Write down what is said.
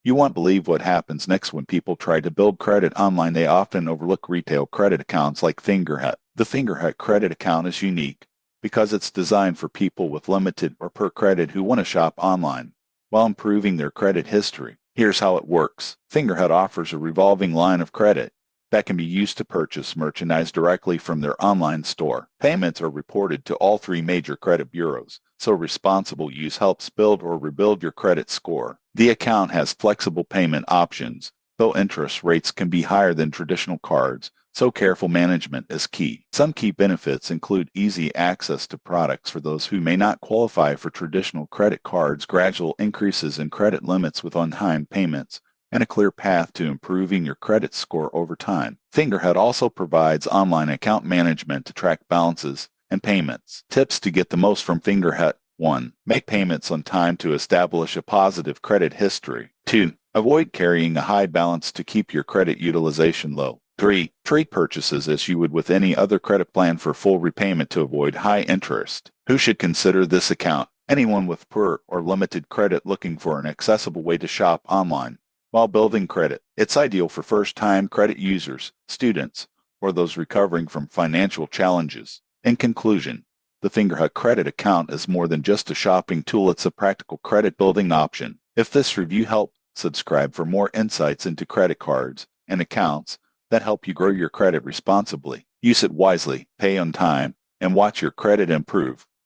You won't believe what happens next when people try to build credit online. They often overlook retail credit accounts like Fingerhut. The Fingerhut credit account is unique because it's designed for people with limited or poor credit who want to shop online while improving their credit history. Here's how it works. Fingerhut offers a revolving line of credit that can be used to purchase merchandise directly from their online store. Payments are reported to all three major credit bureaus, so responsible use helps build or rebuild your credit score. The account has flexible payment options, though interest rates can be higher than traditional cards, so careful management is key. Some key benefits include easy access to products for those who may not qualify for traditional credit cards, gradual increases in credit limits with on-time payments, and a clear path to improving your credit score over time. Fingerhut also provides online account management to track balances and payments. Tips to get the most from Fingerhut. 1. Make payments on time to establish a positive credit history. 2. Avoid carrying a high balance to keep your credit utilization low. 3. Treat purchases as you would with any other credit plan for full repayment to avoid high interest. Who should consider this account? Anyone with poor or limited credit looking for an accessible way to shop online. While building credit, it's ideal for first-time credit users, students, or those recovering from financial challenges. In conclusion, the Fingerhut credit account is more than just a shopping tool. It's a practical credit-building option. If this review helped, subscribe for more insights into credit cards and accounts that help you grow your credit responsibly. Use it wisely, pay on time, and watch your credit improve.